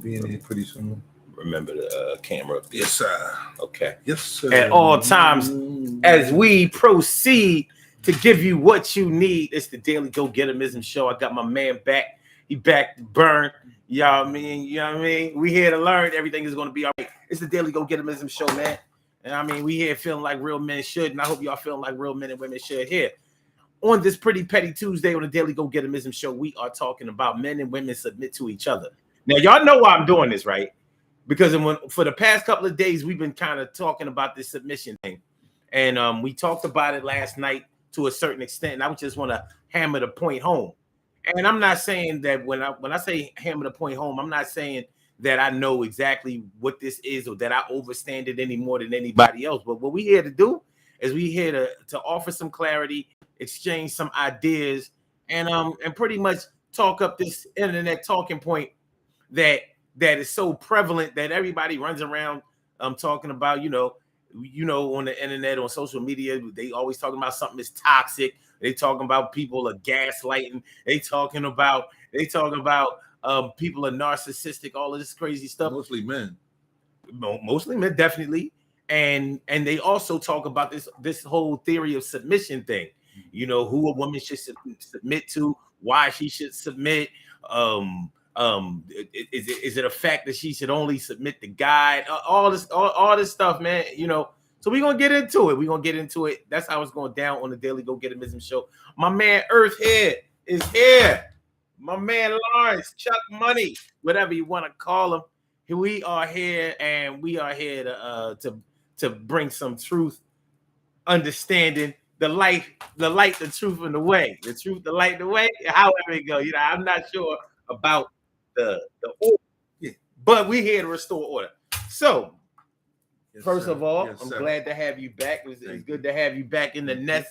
Being here pretty soon. Remember the camera. Yes, sir. Okay. Yes, sir. At all times, as we proceed to give you what you need, it's the Daily Gogetemism Show. I got my man back. He back to burn. You know what I mean? You know what I mean? We here to learn. Everything is going to be all right. It's the Daily Gogetemism Show, man. And I mean, we here feeling like real men should, and I hope y'all feeling like real men and women should here. On this pretty petty Tuesday on the Daily Gogetemism Show, we are talking about men and women submit to each other. Now, y'all know why I'm doing this, right? Because for the past couple of days, we've been kind of talking about this submission thing. And we talked about it last night to a certain extent. And I just want to hammer the point home. And I'm not saying that when I say hammer the point home, I'm not saying that I know exactly what this is or that I overstand it any more than anybody else. But what we here to do is we here to offer some clarity, exchange some ideas, and pretty much talk up this internet talking point that is so prevalent that everybody runs around talking about, you know, on the internet, on social media, they always talking about something is toxic. They talking about people are gaslighting. They talking about people are narcissistic, all of this crazy stuff. Mostly men, definitely. And they also talk about this whole theory of submission thing. You know, who a woman should submit to, why she should submit. Is it a fact that she should only submit to God? All this stuff, man. You know, so we're gonna get into it. That's how it's going down on the Daily Gogetemism Show. My man Earthhead is here. My man Lawrence, Chuck Money, whatever you want to call him. We are here, and we are here to bring some truth, understanding, the light, the truth, and the way. The truth, the light, the way. However it go, you know, I'm not sure about the order, but we're here to restore order. So, first of all, I'm glad to have you back. It's good to have you back in the nest.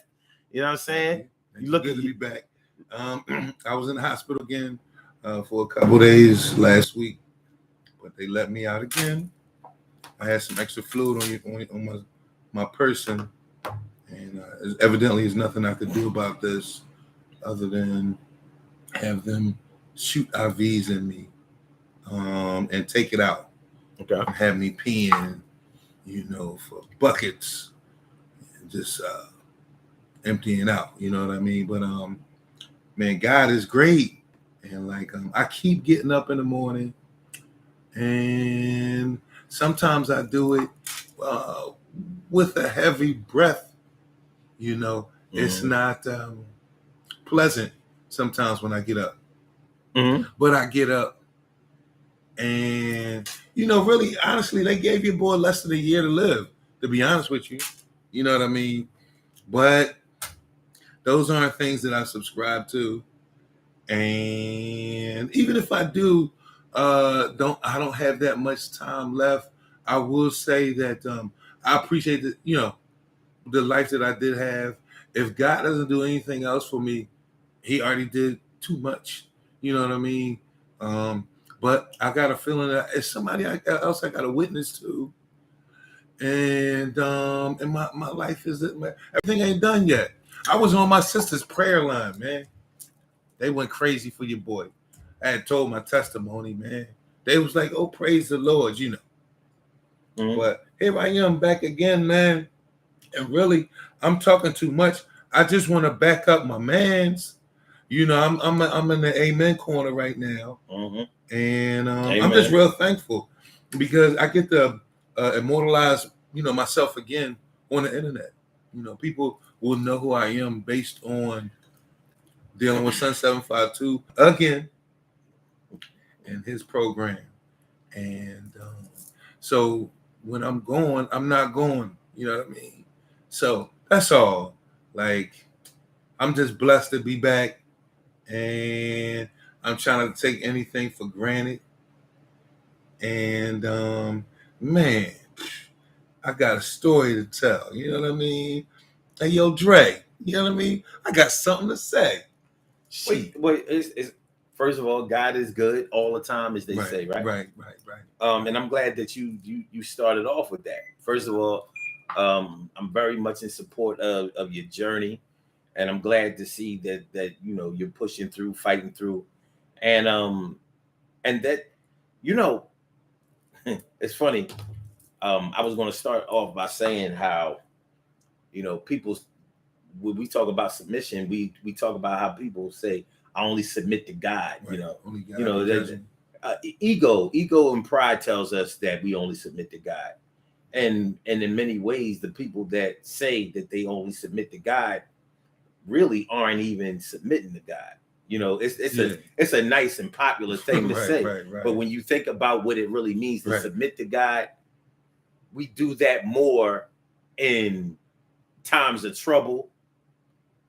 You know what I'm saying? You look good to be back. I was in the hospital again for a couple days last week, but they let me out again. I had some extra fluid on my person, and evidently there's nothing I could do about this other than have them shoot IVs in me and take it out. Okay. And have me peeing, you know, for buckets and just emptying out, you know what I mean? But man, God is great. And like I keep getting up in the morning, and sometimes I do it with a heavy breath, you know. It's not pleasant sometimes when I get up. But I get up, and you know, really, honestly, they gave your boy less than a year to live. To be honest with you, you know what I mean. But those aren't things that I subscribe to, and even if I do, I don't have that much time left. I will say that I appreciate the life that I did have. If God doesn't do anything else for me, He already did too much. You know what I mean? But I got a feeling that it's somebody else I got to witness to. And my life is everything ain't done yet. I was on my sister's prayer line, man. They went crazy for your boy. I had told my testimony, man. They was like, "Oh, praise the Lord," you know. But here I am back again, man. And really, I'm talking too much. I just want to back up my mans. You know, I'm in the amen corner right now, and I'm just real thankful because I get to immortalize, you know, myself again on the internet. You know, people will know who I am based on dealing with Sun 752 again in his program, and so when I'm going, I'm not going. You know what I mean? So that's all. Like, I'm just blessed to be back. And I'm trying to take anything for granted. And man, I got a story to tell. You know what I mean? Hey, yo, Dre, you know what I mean? I got something to say. Wait, it's first of all, God is good all the time, as they say, right? Right. And I'm glad that you started off with that. First of all, I'm very much in support of your journey. And I'm glad to see that you know you're pushing through, fighting through, and that You know, it's funny. I was going to start off by saying how, you know, people, when we talk about submission, we talk about how people say, I only submit to God, Right. you know. Only God You know, judge me. ego and pride tells us that we only submit to God. And in many ways, the people that say that they only submit to God really aren't even submitting to God. You know, it's a nice and popular thing to say. Right. But when you think about what it really means to Right. submit to God, we do that more in times of trouble,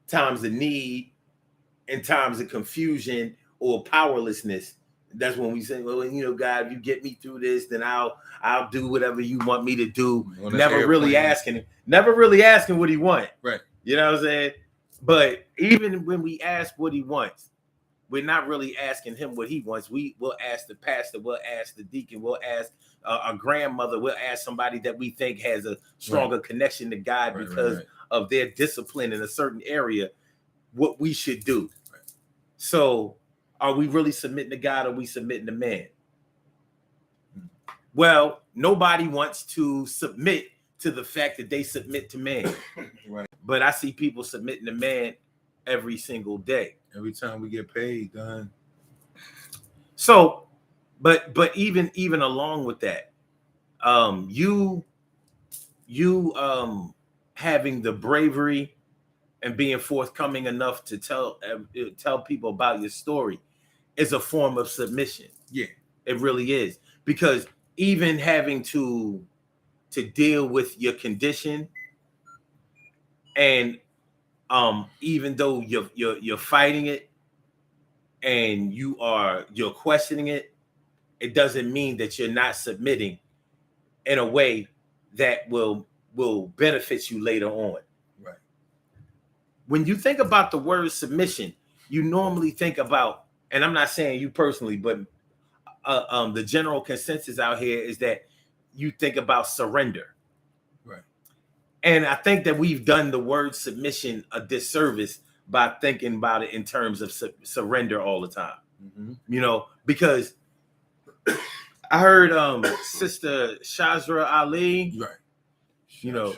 times of need, and times of confusion or powerlessness. That's when we say, well, you know, God, if you get me through this, then I'll do whatever you want me to do. Never really asking what he wants. Right. You know what I'm saying? But even when we ask what he wants, we're not really asking him what he wants. We will ask the pastor, we'll ask the deacon, we'll ask a grandmother, we'll ask somebody that we think has a stronger connection to God because of their discipline in a certain area, what we should do. Right. So are we really submitting to God or are we submitting to man? Well, nobody wants to submit to the fact that they submit to man. Right. But I see people submitting to man every single day. Every time we get paid, done. So, but even along with that, you having the bravery and being forthcoming enough to tell people about your story is a form of submission. Yeah, it really is, because even having to deal with your condition, and even though you're fighting it and you're questioning it, it doesn't mean that you're not submitting in a way that will benefit you later on. Right. When you think about the word submission, you normally think about, and I'm not saying you personally, but the general consensus out here is that you think about surrender. Right. And I think that we've done the word submission a disservice by thinking about it in terms of surrender all the time. Mm-hmm. You know, because I heard Sister Shazra Ali, right? You know,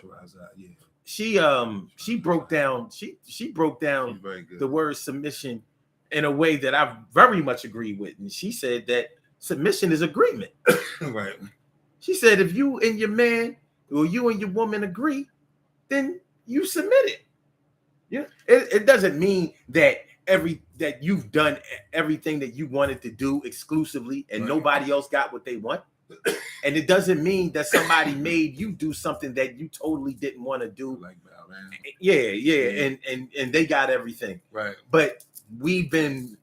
she broke down the word submission in a way that I very much agree with, and she said that submission is agreement. Right. She said if you and your man or you and your woman agree, then you submit it. Yeah, it doesn't mean that that you've done everything that you wanted to do exclusively and nobody else got what they want. And it doesn't mean that somebody made you do something that you totally didn't want to do. Like, man. Yeah. And they got everything. Right. But we've been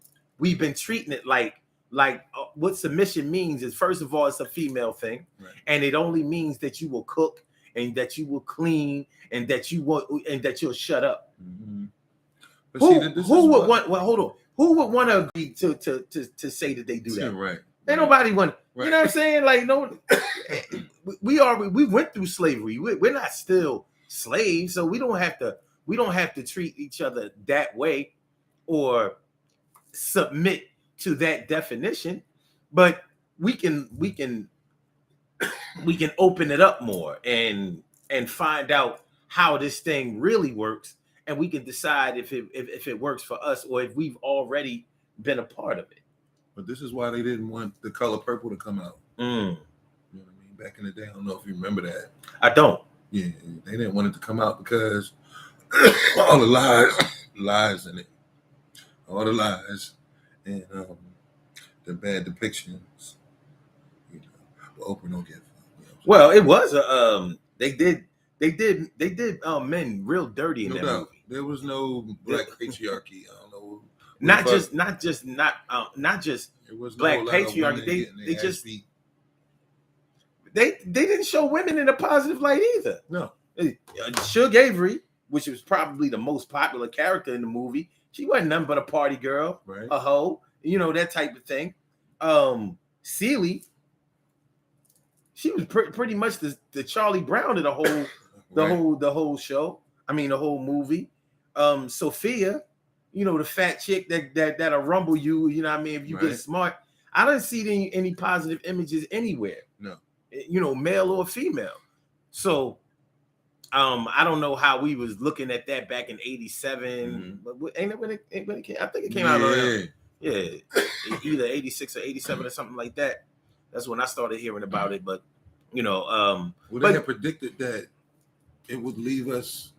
treating it like what submission means is, first of all, it's a female thing, and it only means that you will cook and that you will clean and that you'll shut up. Mm-hmm. But who would want? Well, hold on. Who would want to agree to say that they do that? Right. Ain't nobody want. Right. You know what I'm saying? Like, no, we went through slavery. We're not still slaves, so we don't have to treat each other that way or submit to that definition. But we can open it up more and find out how this thing really works, and we can decide if it works for us or if we've already been a part of it. But this is why they didn't want The Color Purple to come out. You know what I mean? Back in the day, I don't know if you remember that. I don't. Yeah, they didn't want it to come out because all the lies in it, all the lies, and the bad depictions. You know, Oprah don't give. You know, well, it was they did men real dirty in that movie. There was no black patriarchy. I don't know. Not just it was black patriarchy. They didn't show women in a positive light either. No. Suge Avery, which was probably the most popular character in the movie, she wasn't nothing but a party girl, a hoe, you know, that type of thing. Celie, she was pretty much the Charlie Brown of the whole show. I mean, the whole movie. Sophia, you know, the fat chick that'll rumble you, you know what I mean, if you get smart. I didn't see any positive images anywhere. No. You know, male or female. So I don't know how we was looking at that back in '87. But ain't it when it came? I think it came out around, either '86 or '87 or something like that. That's when I started hearing about it. But you know, well, they had predicted that it would leave us.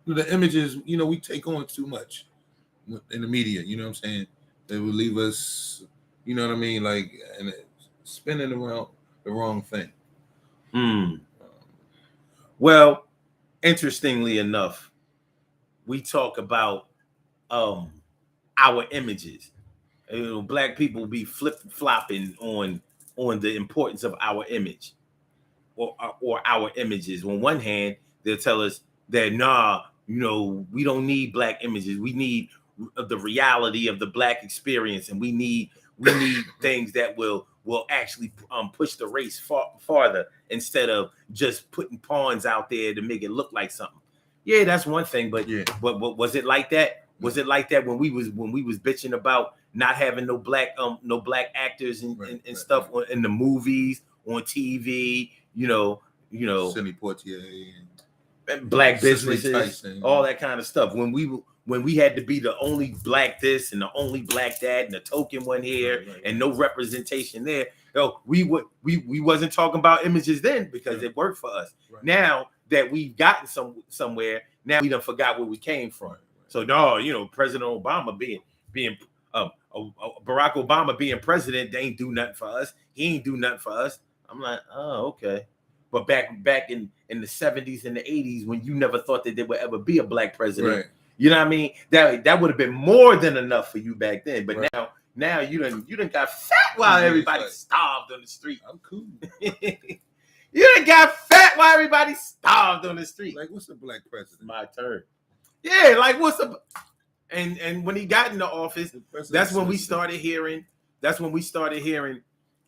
The images, you know, we take on too much in the media. You know what I'm saying? It would leave us. You know what I mean? Like, and spinning around the wrong thing. Well, interestingly enough, we talk about our images. You know, black people be flip-flopping on the importance of our image or our images. On one hand, they'll tell us that you know, we don't need black images. We need the reality of the black experience, and we need things that will actually push the race farther instead of just putting pawns out there to make it look like something. Yeah, that's one thing, but was it like that? Was it like that when we was bitching about not having no black actors and stuff in the movies, on TV, you know, Sidney Poitier and black businesses, all that kind of stuff. When we had to be the only black this and the only black that and the token one here and no representation there. Yo, we wasn't talking about images then because it worked for us. Right. Now that we've gotten somewhere, now we done forgot where we came from. Right. So no, you know, President Obama being Barack Obama being president, they ain't do nothing for us. He ain't do nothing for us. I'm like, oh, okay. But back in the 70s and the 80s, when you never thought that there would ever be a black president, right. You know what I mean? That would have been more than enough for you back then. But right. now you done got fat while everybody starved on the street. I'm cool. You done got fat while everybody starved on the street. Like, what's a black president? My turn. Yeah, like what's a and when he got into office, that's when we started hearing.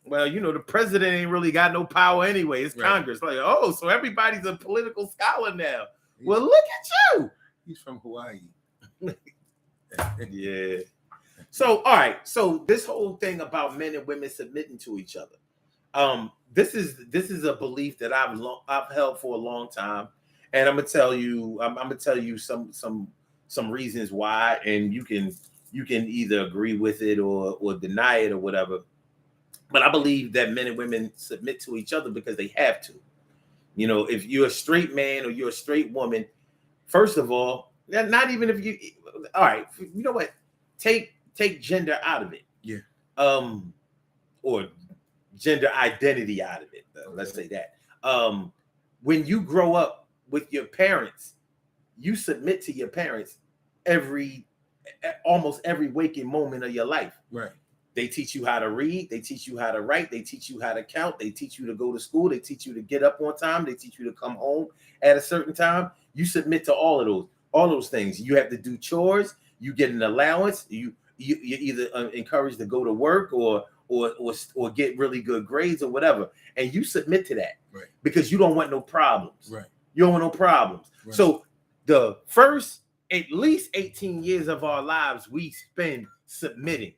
Well, you know, the president ain't really got no power anyway. It's right. Congress. Like, oh, so everybody's a political scholar now. Well, look at you. He's from Hawaii. Yeah. So, all right. So this whole thing about men and women submitting to each other. This is a belief that I've held for a long time, and I'm gonna tell you some reasons why, and you can either agree with it or deny it or whatever. But I believe that men and women submit to each other because they have to. You know, if you're a straight man or you're a straight woman, first of all, not even if you, all right, you know what? Take gender out of it. Yeah. Or gender identity out of it. Let's say that. When you grow up with your parents, you submit to your parents almost every waking moment of your life. Right. They teach you how to read. They teach you how to write. They teach you how to count. They teach you to go to school. They teach you to get up on time. They teach you to come home at a certain time. You submit to all of those things. You have to do chores. You get an allowance. You're either encouraged to go to work or get really good grades or whatever. And you submit to that. Right. Because you don't want no problems. Right. You don't want no problems. Right. So the first at least 18 years of our lives we spend submitting.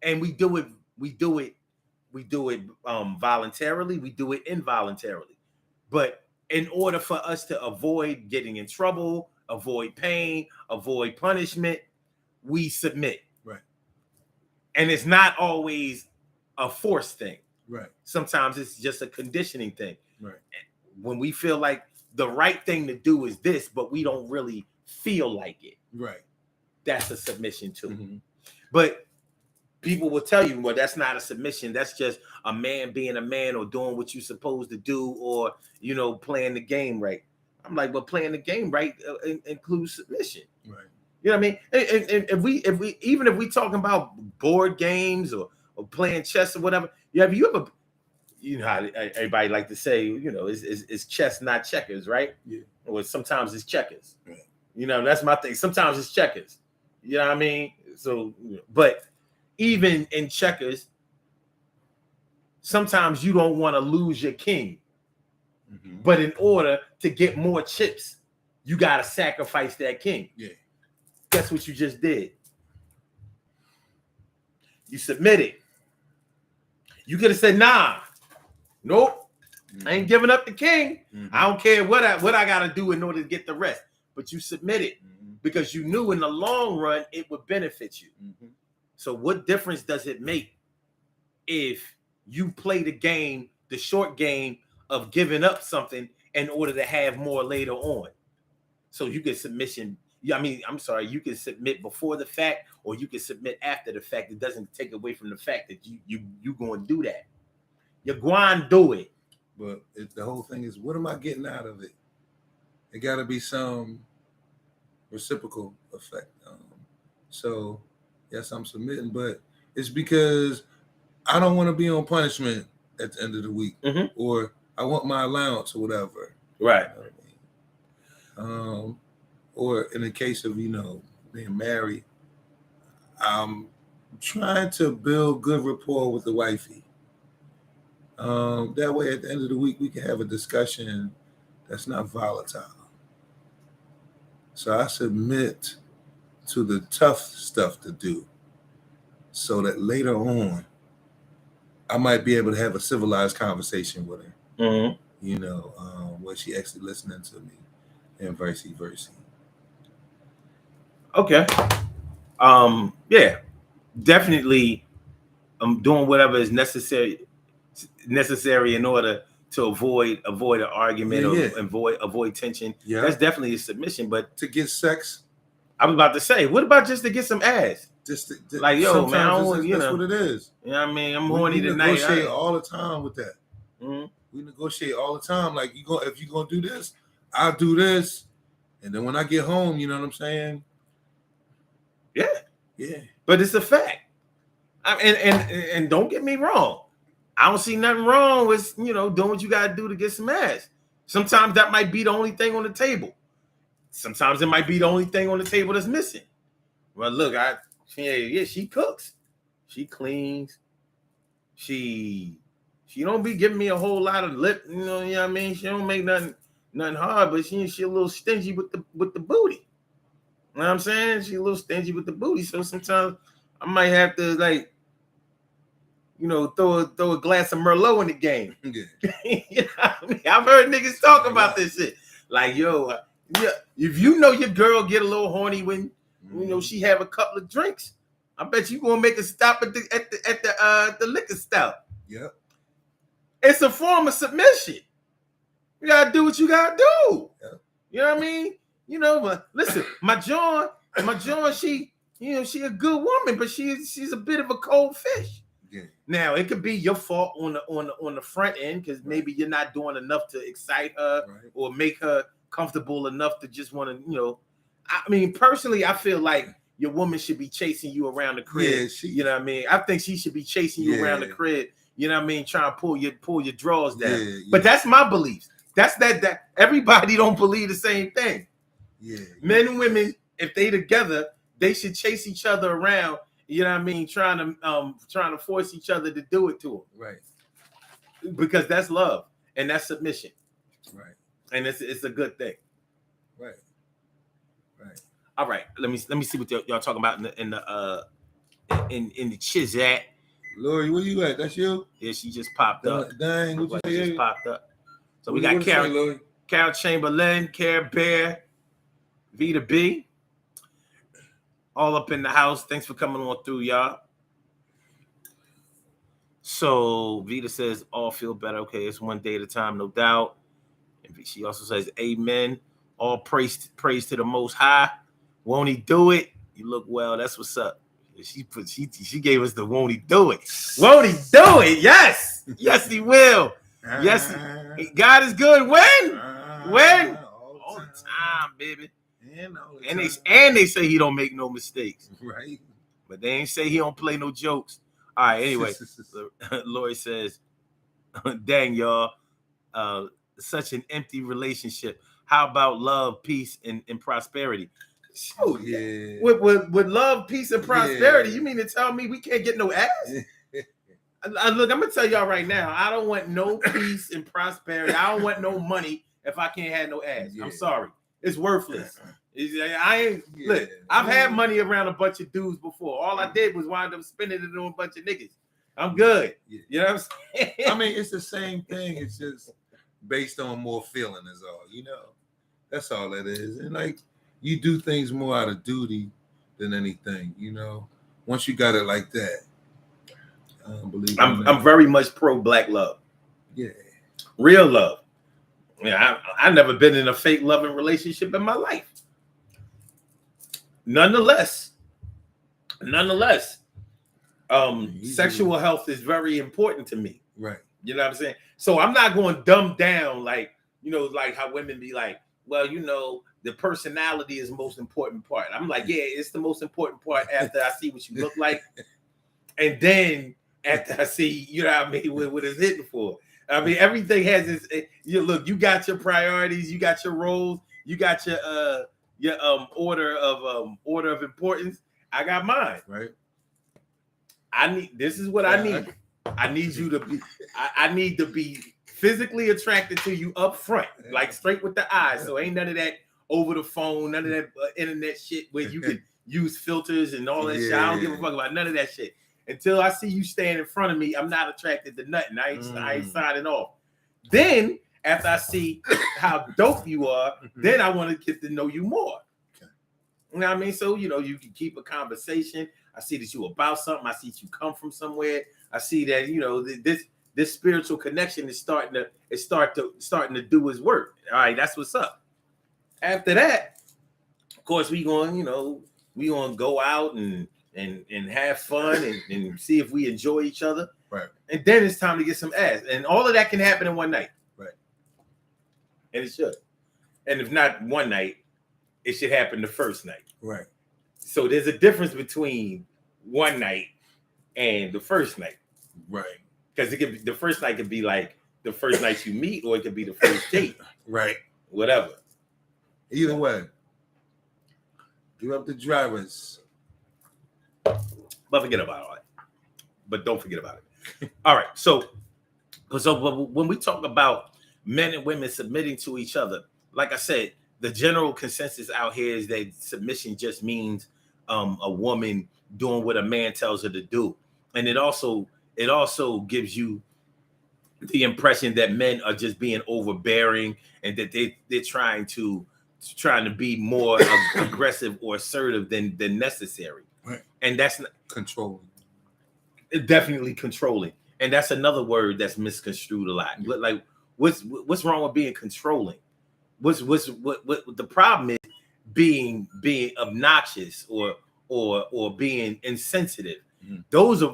And we do it voluntarily, we do it involuntarily. But in order for us to avoid getting in trouble, avoid pain, avoid punishment, we submit. Right. And it's not always a forced thing. Right. Sometimes it's just a conditioning thing. Right. When we feel like the right thing to do is this, but we don't really feel like it. Right. That's a submission too. Mm-hmm. But people will tell you, well, that's not a submission. That's just a man being a man or doing what you're supposed to do or, you know, playing the game right. I'm like, well, playing the game right includes submission. Right. You know what I mean? And if we talking about board games or playing chess or whatever, have you ever, you know how everybody like to say, you know, it's chess, not checkers, right? Yeah. Or sometimes it's checkers. Right. You know, that's my thing. Sometimes it's checkers. You know what I mean? So, but even in checkers, sometimes you don't want to lose your king. Mm-hmm. But in order to get more chips, you got to sacrifice that king. Yeah. Guess what you just did? You submitted. You could have said, nah, nope, I ain't giving up the king. I don't care what I got to do in order to get the rest. But you submitted because you knew in the long run it would benefit you. So what difference does it make if you play the game, the short game of giving up something in order to have more later on? So you can submission. You can submit before the fact, or you can submit after the fact. It doesn't take away from the fact that you going to do that. You're going to do it. But the whole thing is, what am I getting out of it? It got to be some reciprocal effect. So yes, I'm submitting, but it's because I don't want to be on punishment at the end of the week, or I want my allowance or whatever. Right. You know what I mean? Or in the case of, being married, I'm trying to build good rapport with the wifey. That way, at the end of the week, we can have a discussion that's not volatile. So I submit to the tough stuff to do, so that later on, I might be able to have a civilized conversation with her. Where she actually listening to me, and vice versa. Okay. Yeah, definitely. I'm doing whatever is necessary in order to avoid an argument or avoid tension. Yeah. That's definitely a submission. But to get sex, I was about to say, what about just to get some ass? Just like, yo, man, I don't, that's what it is. You know what I mean? I'm horny tonight. We negotiate all the time with that. We negotiate all the time. Like, if you're gonna do this, I'll do this, and then when I get home, you know what I'm saying? Yeah. But it's a fact. And don't get me wrong. I don't see nothing wrong with doing what you gotta do to get some ass. Sometimes that might be the only thing on the table. Sometimes it might be the only thing on the table that's missing. Well, look, she cooks, she cleans, she don't be giving me a whole lot of lip. You know what I mean? She don't make nothing hard, but she a little stingy with the booty. You know what I'm saying? She a little stingy with the booty, so sometimes I might have to throw a glass of Merlot in the game. You know what I mean? I've heard niggas talk about this shit. Like, yo, if your girl get a little horny when she have a couple of drinks, I bet you gonna make a stop at the liquor store. Yep. It's a form of submission. You gotta do what you gotta do. Yep. You know what I mean? But listen, my John, she a good woman, but she's a bit of a cold fish. Yeah. Now it could be your fault on the front end because maybe you're not doing enough to excite her or make her comfortable enough to just want to, I mean, personally, I feel like your woman should be chasing you around the crib. Yeah, you know what I mean? I think she should be chasing you around the crib. You know what I mean? Trying to pull your drawers down. Yeah. But that's my beliefs. That's that everybody don't believe the same thing. Yeah. Men and women, if they together, they should chase each other around. You know what I mean? Trying to force each other to do it to them. Right. Because that's love and that's submission. Right. And it's a good thing. Right. Right. All right. Let me see what y'all talking about in the Chitchat. Lori, where you at? That's you? Yeah, she just popped up. Dang, what you just popped up. So we got Carol Chamberlain, Care Bear, Vita B. All up in the house. Thanks for coming on through, y'all. So Vita says, all feel better. Okay, it's one day at a time, no doubt. And she also says, amen. All praise to the Most High. Won't he do it? You look well. That's what's up. She gave us the won't he do it. Won't he do it? Yes. Yes, he will. Yes. God is good. When? All the time, baby. And they say he don't make no mistakes. Right. But they ain't say he don't play no jokes. All right, anyway. Lori says, dang, y'all. Such an empty relationship. How about love, peace, and prosperity? Shoot, yeah. With love, peace, and prosperity, you mean to tell me we can't get no ass? Look, I'm gonna tell y'all right now, I don't want no peace and prosperity. I don't want no money if I can't have no ass. Yeah. I'm sorry, it's worthless. Look, I've had money around a bunch of dudes before. All I did was wind up spending it on a bunch of niggas. I'm good. Yeah. You know what I'm saying? I mean, it's the same thing. It's just based on more feeling is all, you know. That's all it is. And like you do things more out of duty than anything, you know. Once you got it like that, believe it or not. I'm very much pro black love. Yeah. Real love. Yeah, I've never been in a fake loving relationship in my life. Nonetheless, sexual health is very important to me. Right. You know what I'm saying? So I'm not going to dumb down like, you know, like how women be like, well, you know, the personality is the most important part. I'm like, yeah, it's the most important part after I see what you look like. And then after I see, you know what I mean, what it's hitting for. I mean, everything has its, you got your priorities, you got your roles, you got your order of importance. I got mine. Right. This is what I need. I need you to be, I need to be physically attracted to you up front, like straight with the eyes. So ain't none of that over the phone, none of that internet shit where you can use filters and all that shit. I don't give a fuck about none of that shit. Until I see you stand in front of me, I'm not attracted to nothing. I ain't signing off. Then after I see how dope you are, then I want to get to know you more. Okay. You know what I mean? So, you know, you can keep a conversation. I see that you about something. I see that you come from somewhere. I see that, you know, this spiritual connection is starting to do its work. All right, that's what's up. After that, of course, we going to go out and have fun and see if we enjoy each other. Right. And then it's time to get some ass. And all of that can happen in one night. Right. And it should. And if not one night, it should happen the first night. Right. So there's a difference between one night and the first night. Right. Because the first night could be like the first night you meet, or it could be the first date. Right. Whatever. Either way. Give up the drivers. But forget about all that. But don't forget about it. All right. So when we talk about men and women submitting to each other, like I said, the general consensus out here is that submission just means a woman doing what a man tells her to do. And it also gives you the impression that men are just being overbearing and that they're trying to be more aggressive or assertive than necessary. Right. And that's not controlling. Definitely controlling. And that's another word that's misconstrued a lot. But like, what's wrong with being controlling? What the problem is being obnoxious or being insensitive. Mm-hmm.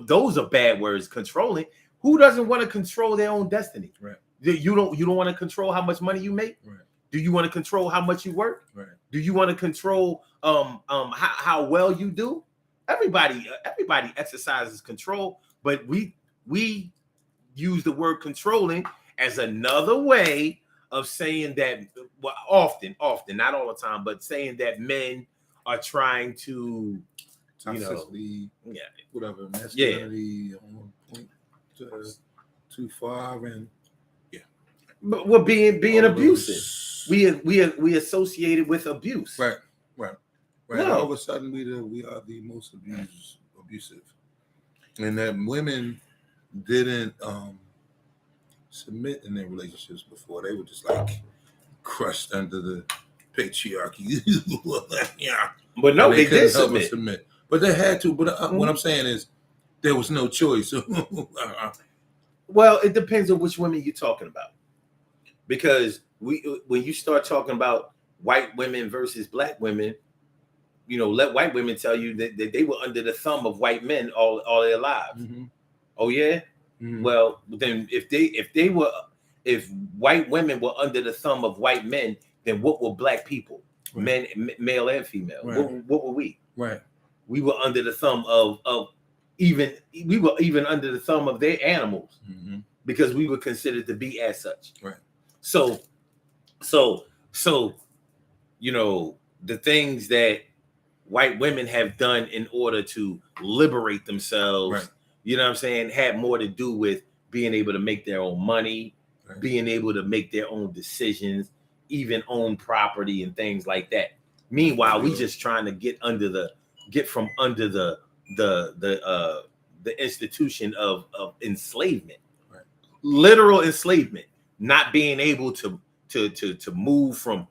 Those are bad words. Controlling. Who doesn't want to control their own destiny? Right. You don't want to control how much money you make? Right. Do you want to control how much you work? Right. Do you want to control how well you do? Everybody exercises control, but we use the word controlling as another way of saying that, well, often, not all the time, but saying that men are trying to, toxicity, whatever, masculinity, point too far, and but we're being abusive. We associated with abuse. Right. No. All of a sudden, we are the most abusive, and that women didn't submit in their relationships before. They were just like crushed under the patriarchy. Yeah, but no, they did submit. But they had to. But what I'm saying is, there was no choice. Well, it depends on which women you're talking about, because when you start talking about white women versus black women, let white women tell you that they were under the thumb of white men all their lives. Mm-hmm. Oh yeah. Mm-hmm. Well, then if white women were under the thumb of white men, then what were black people? Right. Men, male and female. Right. What were we? Right. We were under the thumb of we were even under the thumb of their animals, mm-hmm. because we were considered to be as such. Right. So the things that white women have done in order to liberate themselves, right. You know what I'm saying, had more to do with being able to make their own money, right. Being able to make their own decisions, even own property and things like that. Meanwhile, we just trying to get from under the the institution of enslavement, Right. literal enslavement, not being able to move from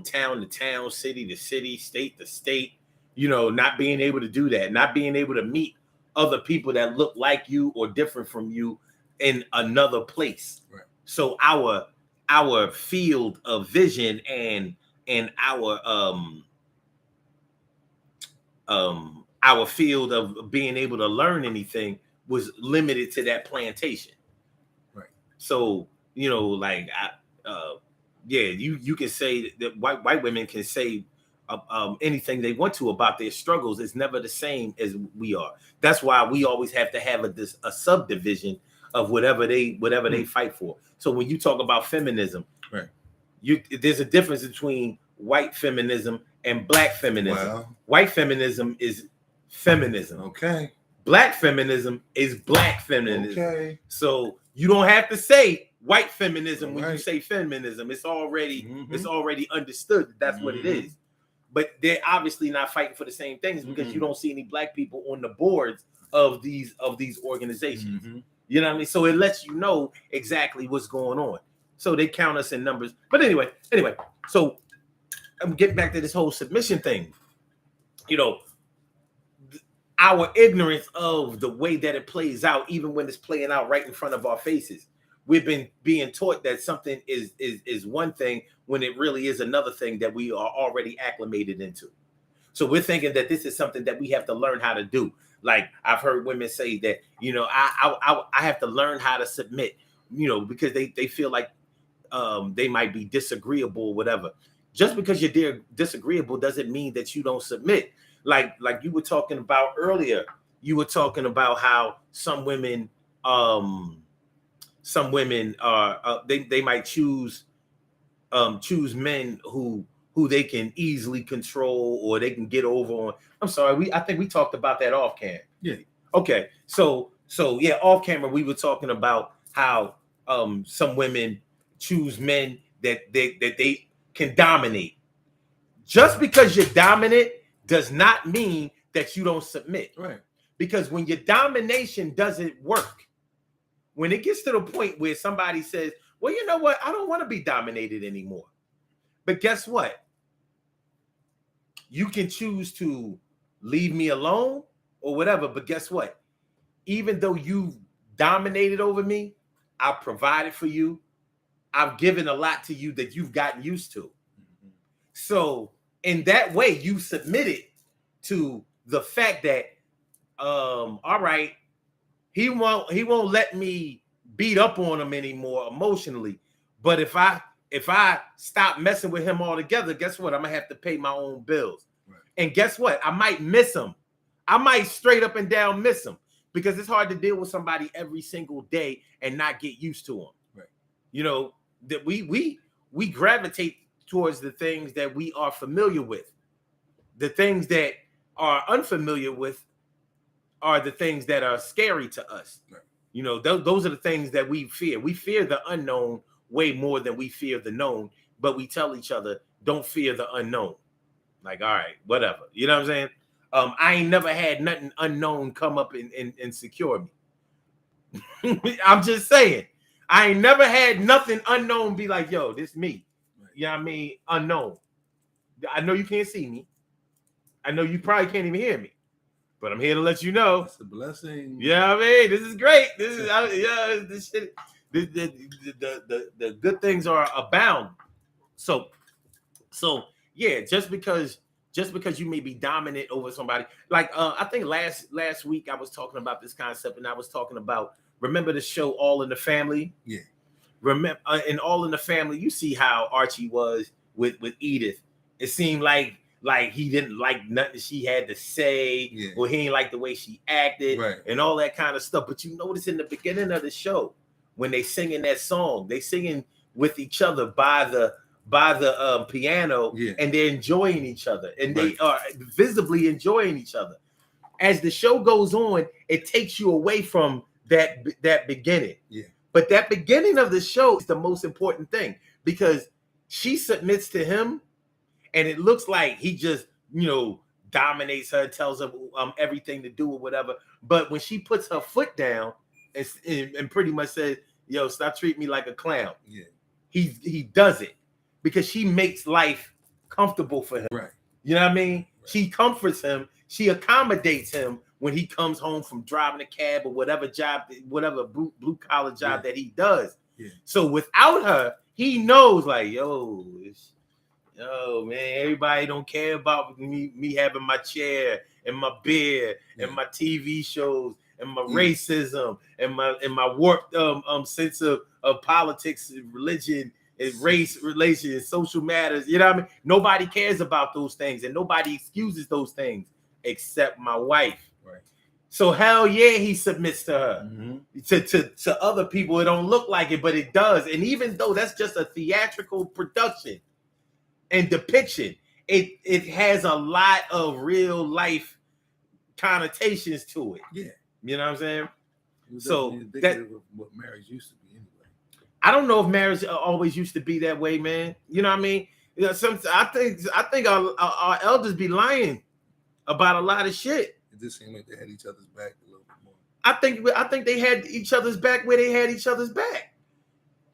town to town, city to city, state to state, not being able to do that, not being able to meet other people that look like you or different from you in another place. Right. So our field of vision and our field of being able to learn anything was limited to that plantation. Right. So, you can say that white women can say anything they want to about their struggles. It's never the same as we are. That's why we always have to have a subdivision of whatever they fight for. So when you talk about feminism, right, there's a difference between white feminism and black feminism. Wow. White feminism is feminism. Okay. Black feminism is black feminism. Okay. So you don't have to say white feminism when Right. you say feminism. It's already understood that that's what it is. But they're obviously not fighting for the same things because you don't see any black people on the boards of these organizations. You know what I mean? So it lets you know exactly what's going on. So they count us in numbers. But anyway, so I'm getting back to this whole submission thing. Our ignorance of the way that it plays out, even when it's playing out right in front of our faces. We've been being taught that something is one thing when it really is another thing that we are already acclimated into. So we're thinking that this is something that we have to learn how to do. Like I've heard women say that, I have to learn how to submit, because they feel like they might be disagreeable or whatever. Just because you're disagreeable doesn't mean that you don't submit. Like you were talking about earlier, you were talking about how some women are they might choose men who they can easily control or they can get over on. I'm sorry, I think we talked about that off cam. Yeah. Okay. So yeah, off camera we were talking about how some women choose men that they can dominate. Just because you're dominant does not mean that you don't submit. Right. Because when your domination doesn't work, when it gets to the point where somebody says, well, you know what? I don't want to be dominated anymore. But guess what? You can choose to leave me alone or whatever. But guess what? Even though you've dominated over me, I've provided for you. I've given a lot to you that you've gotten used to. So in that way, you submitted to the fact that, all right, he won't let me beat up on him anymore emotionally. But if I stop messing with him altogether, guess what? I'm gonna have to pay my own bills. Right. And guess what? I might miss him. I might straight up and down miss him because it's hard to deal with somebody every single day and not get used to him. Right. That we gravitate towards the things that we are familiar with. The things that are unfamiliar with are the things that are scary to us. Right. Those are the things that we fear. We fear the unknown way more than we fear the known, but we tell each other, don't fear the unknown. Like, all right, whatever. You know what I'm saying? I ain't never had nothing unknown come up and secure me. I'm just saying. I ain't never had nothing unknown be like, yo, this me. Right. You know what I mean? Unknown. I know you can't see me. I know you probably can't even hear me. But I'm here to let you know. It's a blessing. Yeah, I mean, this is great. This is this shit. The good things are abound. So yeah, just because you may be dominant over somebody, like I think last week I was talking about this concept, and I was talking about, remember the show All in the Family? Yeah. Remember in All in the Family, you see how Archie was with Edith. It seemed like he didn't like nothing she had to say, or he didn't like the way she acted, right, and all that kind of stuff. But you notice in the beginning of the show, when they singing that song, they singing with each other by the piano, and they're enjoying each other, and they are visibly enjoying each other. As the show goes on, it takes you away from that beginning. Yeah. But that beginning of the show is the most important thing, because she submits to him, and it looks like he just, dominates her, tells her everything to do or whatever. But when she puts her foot down and pretty much says, "Yo, stop treating me like a clown," he does it because she makes life comfortable for him. Right. You know what I mean? Right. She comforts him. She accommodates him when he comes home from driving a cab or whatever job, whatever blue collar job that he does. Yeah. So without her, he knows like, yo, man, everybody don't care about me having my chair and my beer and my TV shows and my racism and my warped sense of politics and religion and race relations, social matters. You know what I mean? Nobody cares about those things and nobody excuses those things except my wife. Right. So hell yeah, he submits to her. Mm-hmm. To other people, it don't look like it, but it does. And even though that's just a theatrical production and depiction, it has a lot of real life connotations to it. Yeah. You know what I'm saying? So that of what marriage used to be anyway. I don't know if marriage always used to be that way, man. You know what I mean? You know, I think our elders be lying about a lot of shit. It just seemed like they had each other's back a little bit more. I think they had each other's back where they had each other's back.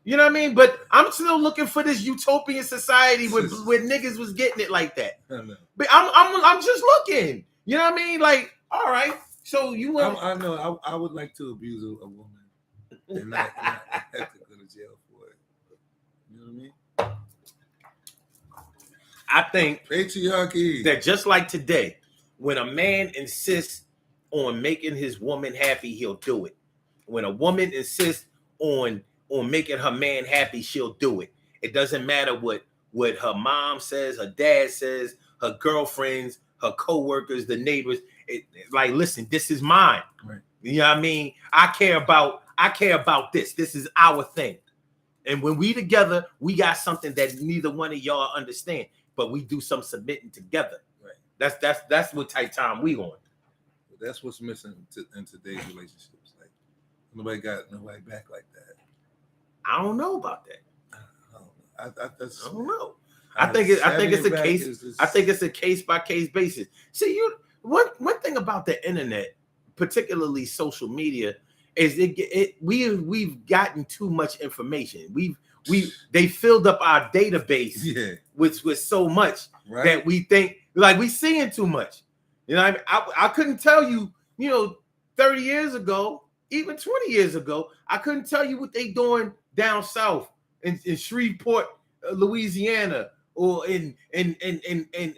You know what I mean? But I'm still looking for this utopian society where niggas was getting it like that. I know. But I'm just looking. You know what I mean? Like, all right. So you want? I know. I would like to abuse a woman and not have to go to jail for it. You know what I mean? I think patriarchy. That just like today, when a man insists on making his woman happy, he'll do it. When a woman insists on making her man happy, she'll do it. It doesn't matter what her mom says, her dad says, her girlfriends, her co-workers, the neighbors. Like, listen, this is mine. Right. You know what I mean? I care about this. This is our thing. And when we together, we got something that neither one of y'all understand, but we do some submitting together. Right. That's what type time we on. That's what's missing in today's relationships. Like nobody got nobody back like that. I don't know about that. I don't know. I think it's a case. I think it's a case by case basis. See, one thing about the internet, particularly social media, is we've gotten too much information. They filled up our database with so much that we think like we seeing too much. You know, I couldn't tell you, 30 years ago, even 20 years ago, I couldn't tell you what they doing down south in Shreveport, Louisiana, or in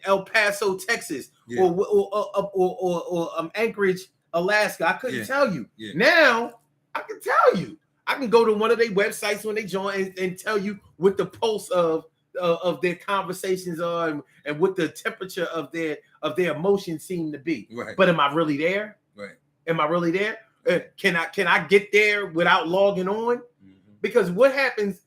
El Paso, Texas, or Anchorage, Alaska. I couldn't tell you. Yeah. Now I can tell you. I can go to one of their websites when they join and tell you what the pulse of their conversations are and what the temperature of their emotions seem to be. Right. But am I really there? Right. Am I really there? Can I get there without logging on? Mm-hmm. Because what happens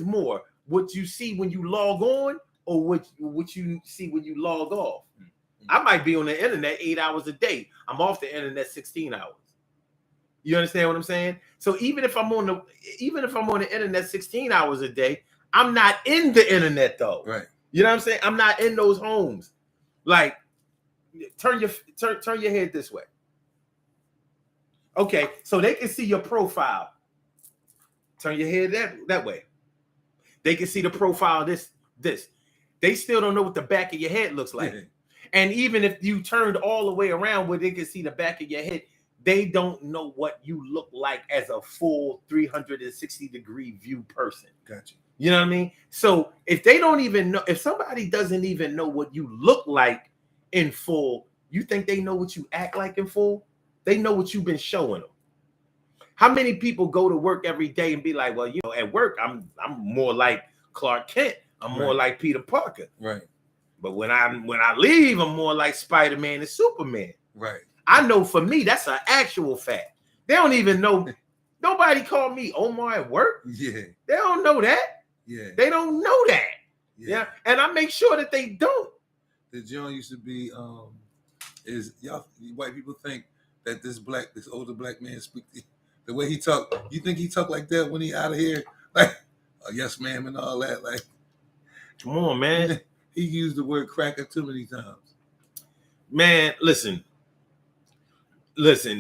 more? What you see when you log on or what you see when you log off? Mm-hmm. I might be on the internet 8 hours a day. I'm off the internet 16 hours. You understand what I'm saying? So even if I'm on the internet 16 hours a day, I'm not in the internet though. Right. You know what I'm saying? I'm not in those homes. Like, turn your head this way. Okay, so they can see your profile. Turn your head that way. They can see the profile of this. They still don't know what the back of your head looks like. Yeah. And even if you turned all the way around where they can see the back of your head, they don't know what you look like as a full 360-degree view person. Gotcha. You know what I mean? So if they don't even know, if somebody doesn't even know what you look like in full, you think they know what you act like in full? They know what you've been showing them. How many people go to work every day and be like, well, at work, I'm more like Clark Kent. I'm more like Peter Parker. Right. But when I leave, I'm more like Spider-Man and Superman. Right. I know for me, that's an actual fact. They don't even know. Nobody called me Omar at work. Yeah. They don't know that. Yeah. They don't know that. Yeah. And I make sure that they don't. The joint used to be, is y'all white people think that this older black man speak the way he talk. You think he talk like that when he out of here? Like, oh, yes, ma'am, and all that. Like, come on, man. He used the word cracker too many times. Man, listen.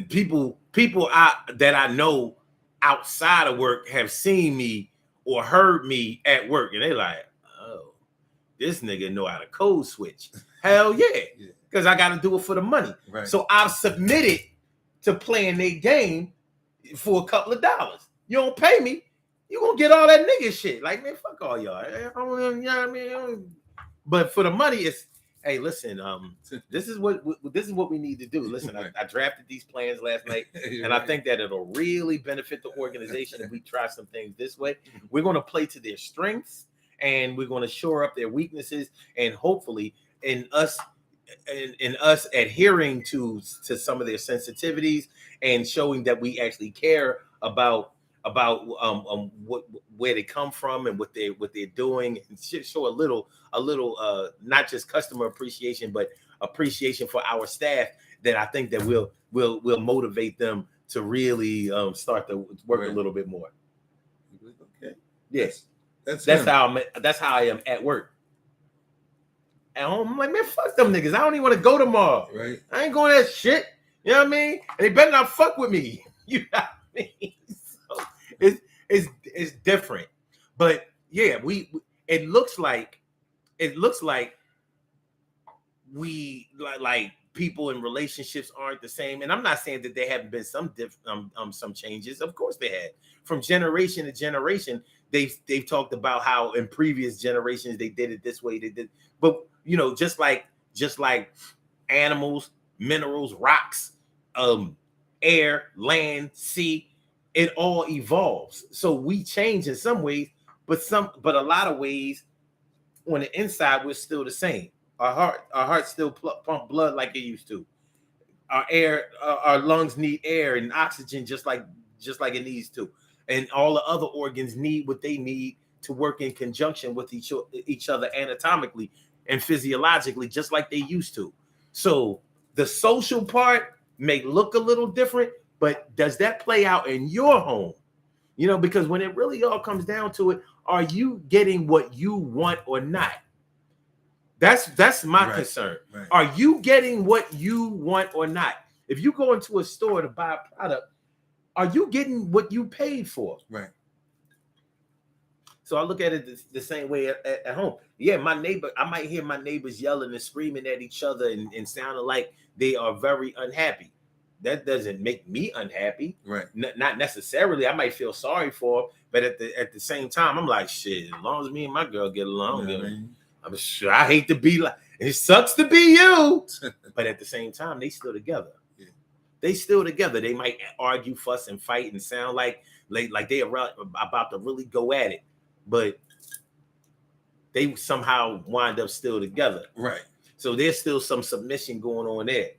People that I know outside of work have seen me or heard me at work, and they like, oh, this nigga know how to code switch. Hell yeah, because I got to do it for the money. Right. So I've submitted to playing their game for a couple of dollars. You don't pay me, you gonna get all that nigga shit. Like, man, fuck all y'all. You know what I mean? But for the money, it's, hey, listen, this is what we need to do. Listen, I drafted these plans last night, and I think that it'll really benefit the organization if we try some things this way. We're going to play to their strengths, and we're going to shore up their weaknesses, and hopefully, in us adhering to some of their sensitivities and showing that we actually care about where they come from and what they're doing, and show a little not just customer appreciation but appreciation for our staff, that I think that we'll motivate them to really start to work a little bit more. Okay. Yes. That's how I am at work. At home, I'm like, man, fuck them niggas. I don't even want to go tomorrow. Right. I ain't going to that shit. You know what I mean? And they better not fuck with me. You know what I mean? So it's different. But yeah, it looks like we like people in relationships aren't the same. And I'm not saying that there haven't been some changes. Of course they had. From generation to generation, they've talked about how in previous generations they did it this way. They did, but you know, just like animals, minerals, rocks, air, land, sea, it all evolves. So we change in some ways, but a lot of ways on the inside we're still the same. Our heart still pump blood like it used to. Our lungs need air and oxygen just like it needs to, and all the other organs need what they need to work in conjunction with each other anatomically and physiologically, just like they used to. So the social part may look a little different, but does that play out in your home? You know, because when it really all comes down to it, are you getting what you want or not? That's my concern. Right. Are you getting what you want or not? If you go into a store to buy a product, are you getting what you paid for? Right. So I look at it the same way at home. Yeah, I might hear my neighbors yelling and screaming at each other and sounding like they are very unhappy. That doesn't make me unhappy. Right. Not necessarily. I might feel sorry for them, but at the same time, I'm like, shit, as long as me and my girl get along, I'm sure. I hate to be like, it sucks to be you. But at the same time, they still together. Yeah. They still together. They might argue, fuss, and fight and sound like they are about to really go at it. But they somehow wind up still together. Right. So there's still some submission going on there.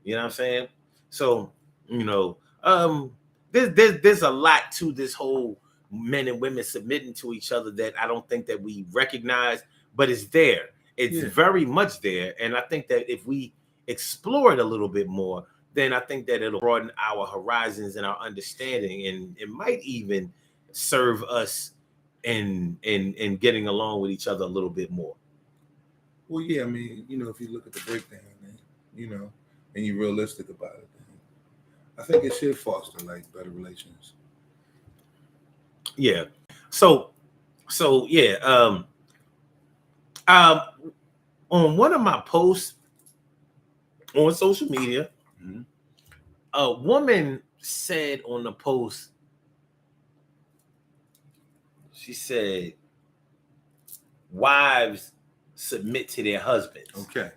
You know what I'm saying? So, you know, there's a lot to this whole men and women submitting to each other that I don't think that we recognize, but it's there. It's very much there. And I think that if we explore it a little bit more, then I think that it'll broaden our horizons and our understanding, and it might even serve us in getting along with each other a little bit more. Well, yeah, I mean, you know, if you look at the breakdown, man, you know, and you're realistic about it, I think it should foster like better relations. Yeah. So yeah. On one of my posts on social media, a woman said on the post, she said, wives submit to their husbands. Okay.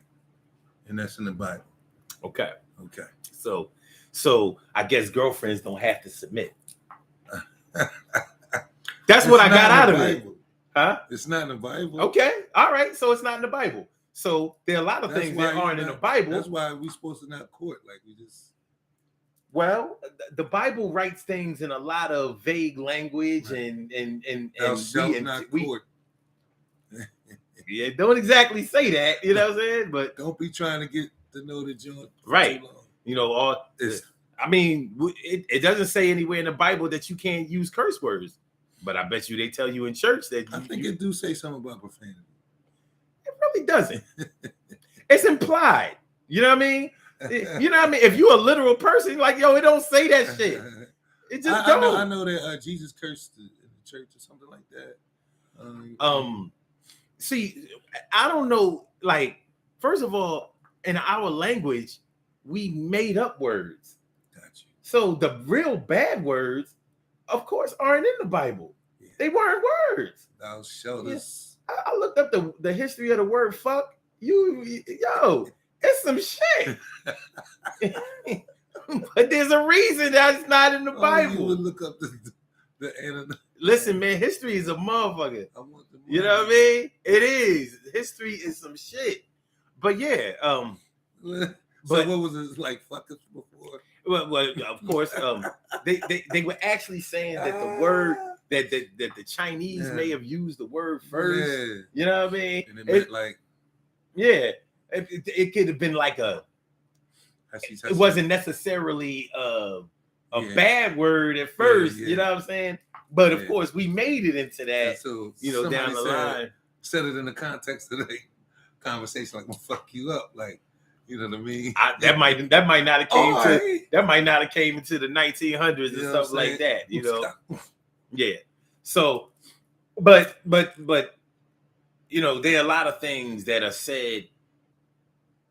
And that's in the Bible. Okay. Okay. So I guess girlfriends don't have to submit. That's what I got out of it. Huh? It's not in the Bible. Okay. All right. So it's not in the Bible. So there are a lot of things that aren't in the Bible. That's why we're supposed to not court. Like we just. Well, the Bible writes things in a lot of vague language, right. and we court. Yeah, don't exactly say that, you know what I'm saying? But don't be trying to get to know the joint. Right. You know, it doesn't say anywhere in the Bible that you can't use curse words, but I bet you they tell you in church that I think it do say something about profanity. It really doesn't. It's implied. You know what I mean? You know what I mean? If you're a literal person, like, yo, it don't say that shit. It just don't. I know that Jesus cursed in the church or something like that. See, I don't know. Like, first of all, in our language, we made up words. Gotcha. So the real bad words, of course, aren't in the Bible. Yeah. They weren't words. Thou shouldest. Yeah. I looked up the history of the word fuck. Yo, it's some shit. But there's a reason that's not in the Bible. You would look up the Listen, man, history is a motherfucker. You know what I mean? It is. History is some shit. But yeah, so what was it like fuckers before? Well, of course, they were actually saying that the word that the Chinese may have used the word first. Yeah. You know what I mean? And it meant like, yeah, it could have been like a. It wasn't necessarily a bad word at first. You know what I'm saying? But of course, we made it into that. So, down the line. Said it in the context of the conversation, like, "Well, fuck you up," like, you know what I mean? That might not have came that might not have came into the 1900s or something like that. You know? Yeah. So, but you know, there are a lot of things that are said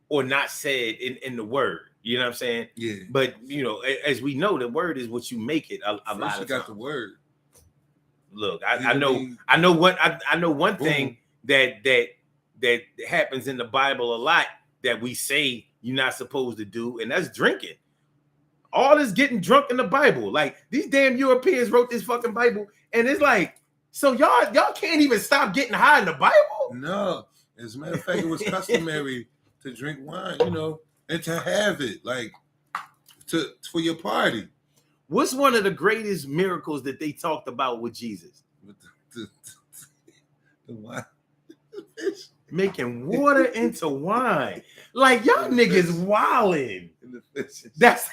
or not said in the word. You know what I'm saying? Yeah. But you know, as we know, the word is what you make it. A lot of times. You got the word. Look, I know one thing that happens in the Bible a lot that we say you're not supposed to do, and that's drinking. All this getting drunk in the Bible. Like, these damn Europeans wrote this fucking Bible, and it's like, so y'all can't even stop getting high in the Bible? No. As a matter of fact, it was customary to drink wine, you know, and to have it, like, for your party. What's one of the greatest miracles that they talked about with Jesus? The wine. Making water into wine. Like, y'all niggas wildin'. That's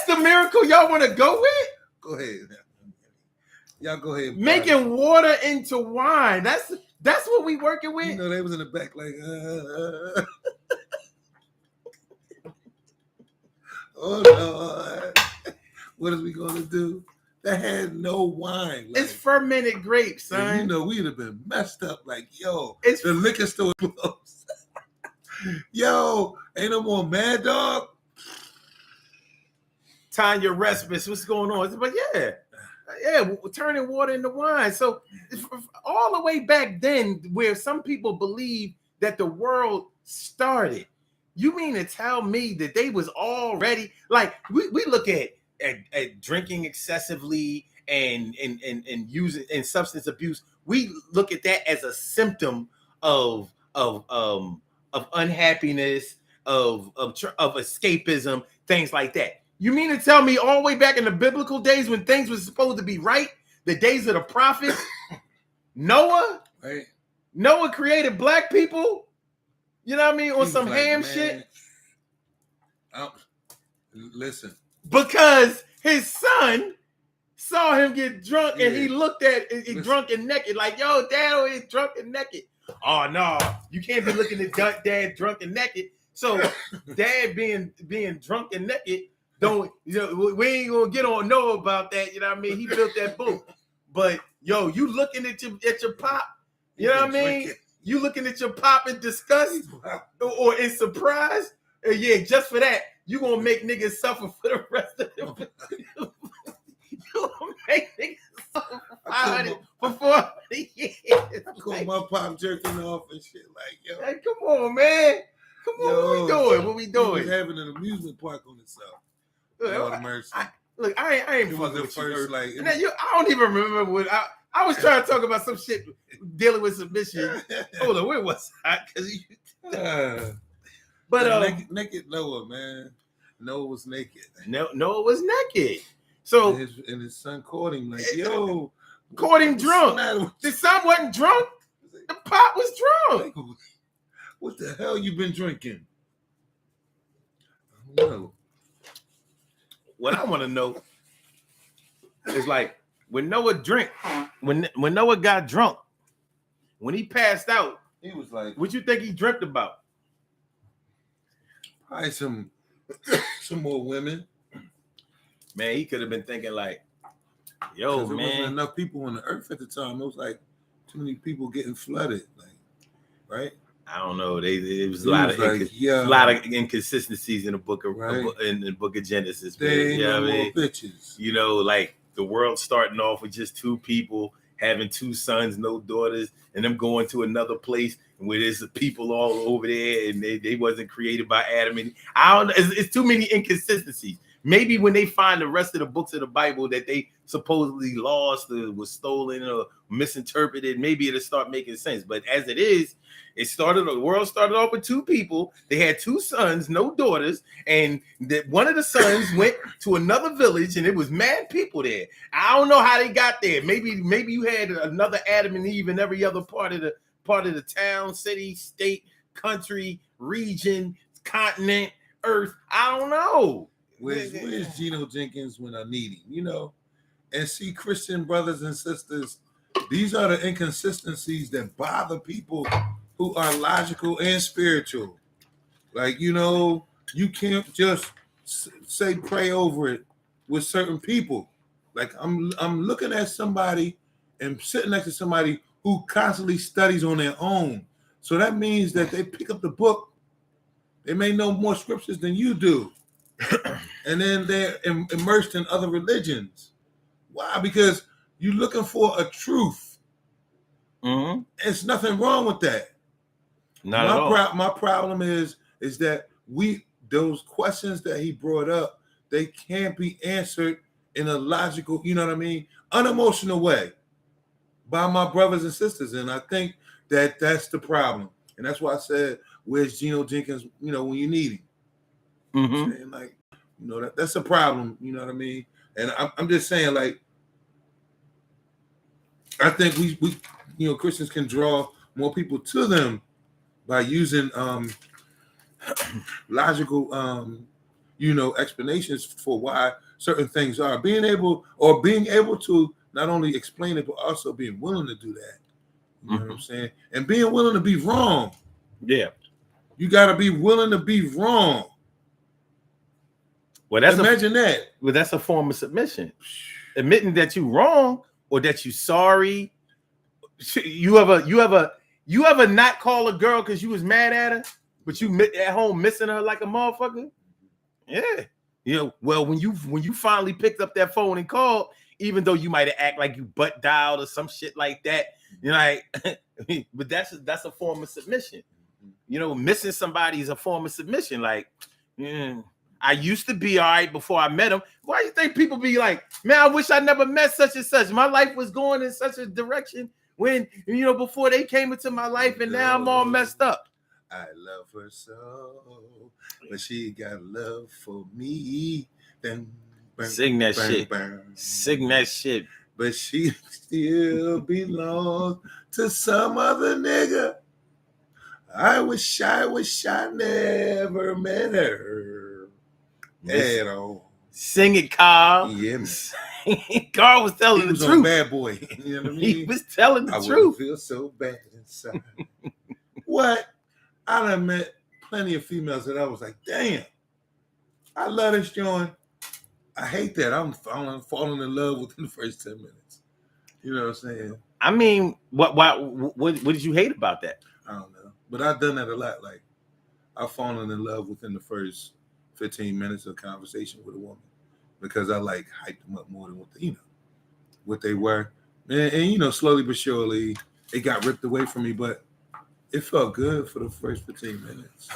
the miracle y'all want to go with? Go ahead. Y'all go ahead. Making water into wine. That's what we working with. You know, they was in the back like, oh no, what are we gonna do? That had no wine. Like, it's fermented grapes, son. You know, we'd have been messed up. Like, yo, the liquor store closed. Yo, ain't no more Mad Dog. Tanya Respis, what's going on? But yeah, turning water into wine. So all the way back then, where some people believe that the world started, you mean to tell me that they was already, like, we look at drinking excessively and using and substance abuse, we look at that as a symptom of unhappiness, of escapism, things like that. You mean to tell me all the way back in the biblical days when things were supposed to be right, the days of the prophets, Noah created black people, you know what I mean, on some ham shit? Listen. Because his son saw him get drunk and he looked at it drunk and naked, like, yo, dad is drunk and naked. Oh no, you can't be looking at dad drunk and naked. So dad being drunk and naked, don't, you know, we ain't gonna get on Noah about that, you know what I mean? He built that boat. But yo, you looking at your pop, you know what I mean? You looking at your pop in disgust or in surprise? Yeah, just for that, you gonna make niggas suffer for the rest of them. You gonna make niggas suffer for 400 years. I call my pop jerking off and shit, like, yo. Hey, come on, man. Come on, yo, what we doing? He was having an amusement park on himself. Lord mercy. I ain't fucking with first, you. Like, I don't even remember what I was trying to talk about some shit dealing with submission. Hold on, where was I? But naked Noah, man. Noah was naked. Noah was naked. So and his son caught him, like, yo, caught him drunk. The son wasn't drunk. The pop was drunk. Like, what the hell you been drinking? I don't know. What I want to know is, like, when Noah when Noah got drunk, when he passed out, he was like, what you think he dreamt about? Hire some more women. Man, he could have been thinking like, yo, Because there wasn't man. enough people on the earth at the time. It was like too many people getting flooded. Like, right? I don't know. It was It a lot was of like, a lot of inconsistencies in the book of Right. in the book of Genesis. There Man. ain't You know no what I more mean? bitches. You know, like the world starting off with just two people having two sons, no daughters, and them going to another place where there's people all over there, and they wasn't created by Adam. And I don't know. It's too many inconsistencies. Maybe when they find the rest of the books of the Bible that they supposedly lost or was stolen or misinterpreted, maybe it'll start making sense. But as it is, the world started off with two people. They had two sons, no daughters, and one of the sons went to another village, and it was mad people there. I don't know how they got there. Maybe you had another Adam and Eve in every other part of the town, city, state, country, region, continent, earth. I don't know. Where's Geno Jenkins when I need him? You know, and see, Christian brothers and sisters, these are the inconsistencies that bother people who are logical and spiritual. Like, you know, you can't just say pray over it with certain people. Like, I'm looking at somebody and sitting next to somebody who constantly studies on their own. So that means that they pick up the book. They may know more scriptures than you do. And then they're immersed in other religions. Why? Because you're looking for a truth. Mm-hmm. There's nothing wrong with that. Not at all. My problem is that those questions that he brought up, they can't be answered in a logical, you know what I mean, unemotional way by my brothers and sisters. And I think that that's the problem. And that's why I said, where's Geno Jenkins, you know, when you need him? Mm-hmm. Saying, like, you know, that's a problem, you know what I mean? And I'm just saying, like, I think we you know, Christians can draw more people to them by using logical you know, explanations for why certain things are. Being able to not only explain it, but also being willing to do that. You know what I'm saying? And being willing to be wrong. Yeah. You gotta be willing to be wrong. Well, imagine that. Well, that's a form of submission. Admitting that you're wrong or that you're sorry. You ever not call a girl because you was mad at her, but you at home missing her like a motherfucker? Yeah. You know, well, when you finally picked up that phone and called, even though you might have act like you butt dialed or some shit like that, you know, like, but that's a form of submission. You know, missing somebody is a form of submission. Like, I used to be all right before I met him. Why do you think people be like, man, I wish I never met such and such. My life was going in such a direction when, you know, before they came into my life, and now I'm all messed up. I love her so, but she got love for me. Sing that shit. Sing that shit. But she still belongs to some other nigga. I wish I never met her at all. Sing it, Carl. Yeah, man. Carl was telling the truth. On Bad Boy. You know what I mean? He was telling the truth. I feel so bad inside. What? I done met plenty of females that I was like, damn, I love this joint. I hate that. I'm falling in love within the first 10 minutes. You know what I'm saying? I mean, what did you hate about that? I don't know. But I've done that a lot. Like, I've fallen in love within the first 15 minutes of conversation with a woman because I like hyped them up more than what they were. And you know, slowly but surely, it got ripped away from me, but it felt good for the first 15 minutes.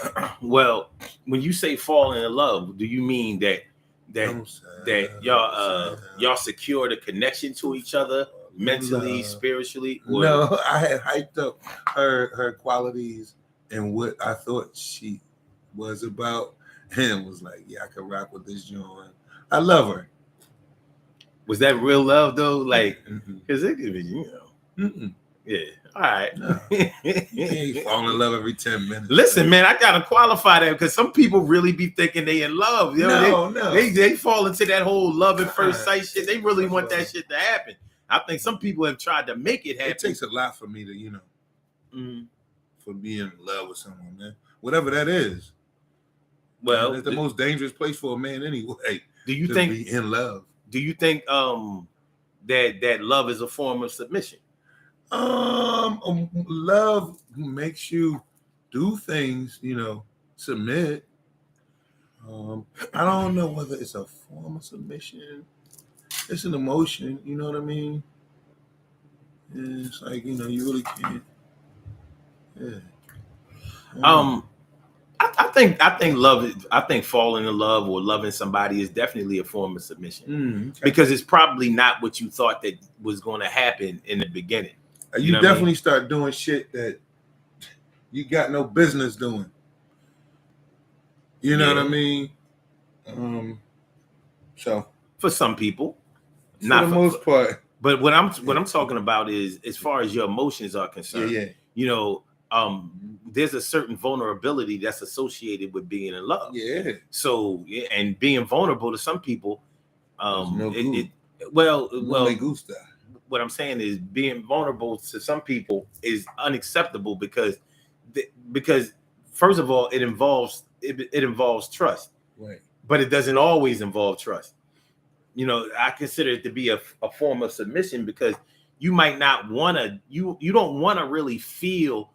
Well, when you say falling in love, do you mean that y'all secured a connection to each other mentally, spiritually? Or? No, I had hyped up her qualities and what I thought she was about, and was like, yeah, I could rock with this joint. I love her. Was that real love though? Like, because it could be, you know. Yeah. All right. No. You can't fall in love every 10 minutes. Listen, man, I gotta qualify that because some people really be thinking they in love. You know, no. They fall into that whole love at first sight shit. They really want that shit to happen. I think some people have tried to make it happen. It takes a lot for me to, you know, for being in love with someone, man. Whatever that is. Well, it's the most dangerous place for a man anyway. Do you to think be in love? Do you think that love is a form of submission? Love makes you do things, submit. I don't know whether it's a form of submission. It's an emotion, you know what I mean? And it's like, you really can't. Yeah. I think love. I think falling in love or loving somebody is definitely a form of submission Okay. because it's probably not what you thought that was going to happen in the beginning. You definitely start doing shit that you got no business doing. You know what I mean? So for some people, for the most part. But what I'm talking about is as far as your emotions are concerned. There's a certain vulnerability that's associated with being in love. Yeah. So and being vulnerable to some people, no what I'm saying is being vulnerable to some people is unacceptable because first of all, it involves trust. Right. But it doesn't always involve trust. I consider it to be a form of submission because you might not want to, you don't want to really feel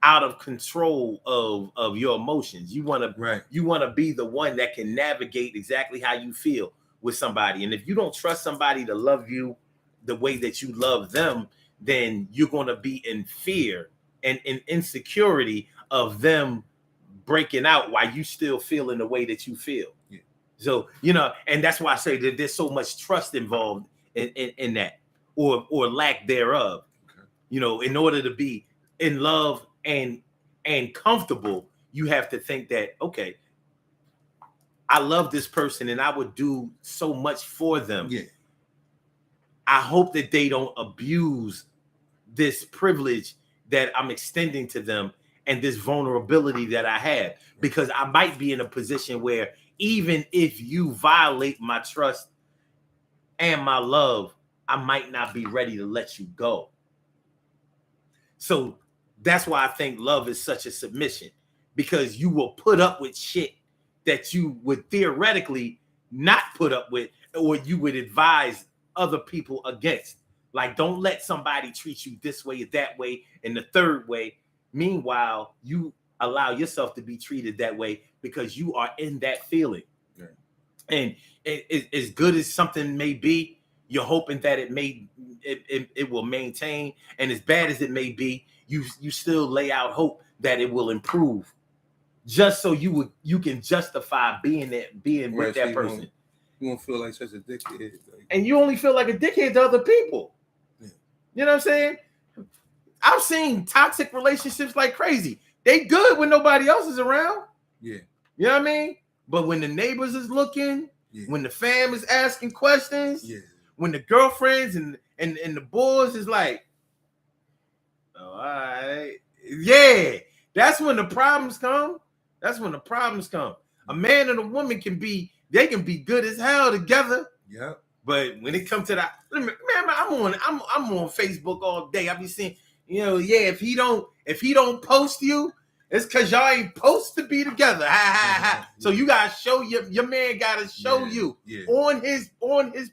out of control of your emotions. You want to be the one that can navigate exactly how you feel with somebody. And if you don't trust somebody to love you the way that you love them, then you're going to be in fear and in insecurity of them breaking out while you still feeling the way that you feel. Yeah. So, and that's why I say that there's so much trust involved in that or lack thereof. Okay. In order to be in love and comfortable, you have to think that, okay, I love this person and I would do so much for them. Yeah. I hope that they don't abuse this privilege that I'm extending to them and this vulnerability that I have, because I might be in a position where even if you violate my trust and my love, I might not be ready to let you go. So that's why I think love is such a submission, because you will put up with shit that you would theoretically not put up with, or you would advise other people against. Like, don't let somebody treat you this way or that way and the third way. Meanwhile, you allow yourself to be treated that way because you are in that feeling. Yeah. And as good as something may be, you're hoping that it will maintain. And as bad as it may be, you still lay out hope that it will improve, just so you can justify being with that person. You won't feel like such a dickhead. And you only feel like a dickhead to other people. Yeah. You know what I'm saying? I've seen toxic relationships like crazy. They good when nobody else is around. Yeah. You know what I mean? But when the neighbors is looking, when the fam is asking questions, when the girlfriends and the boys is like, oh, all right. Yeah. That's when the problems come. A man and a woman can be good as hell together. Yeah. But when it comes to that, man, I'm on Facebook all day. I be seeing, if he don't post you, it's because y'all ain't supposed to be together. So you gotta show your man gotta show you on his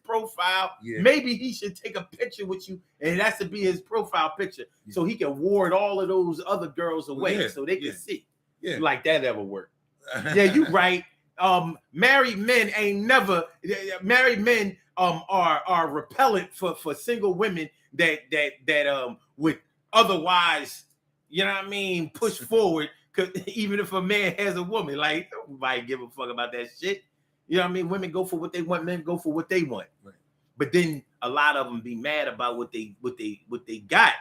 profile. Yeah. Maybe he should take a picture with you, and it has to be his profile picture, so he can ward all of those other girls away, so they can see. Yeah. Like that ever work? Yeah, you right. Married men are repellent for single women that would otherwise, push forward. Cause even if a man has a woman, like, nobody give a fuck about that shit. You know what I mean? Women go for what they want, men go for what they want. Right. But then a lot of them be mad about what they got.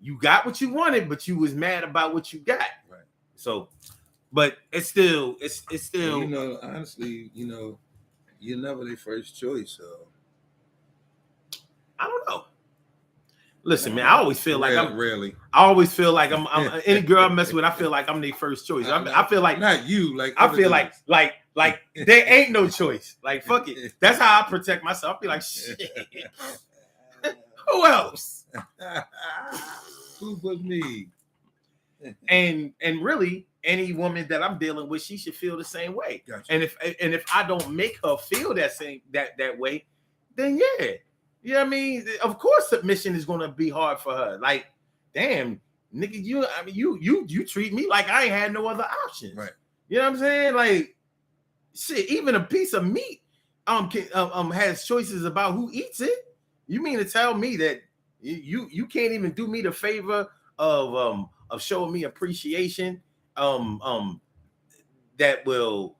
You got what you wanted, but you was mad about what you got. Right. So, but it's still honestly, you're never their first choice, so I don't know. Listen, man, I always feel like I'm any girl I mess with, I feel like I'm their first choice. I feel like not you, like I feel like there ain't no choice. Like, fuck it. That's how I protect myself. I be like, shit. Who else? Who but me? And really, any woman that I'm dealing with, she should feel the same way. Gotcha. And if I don't make her feel that way, then yeah. You know what I mean? Of course, submission is gonna be hard for her. Like, damn, nigga, you treat me like I ain't had no other options. Right. You know what I'm saying? Like, shit, even a piece of meat has choices about who eats it. You mean to tell me that you can't even do me the favor of showing me appreciation that will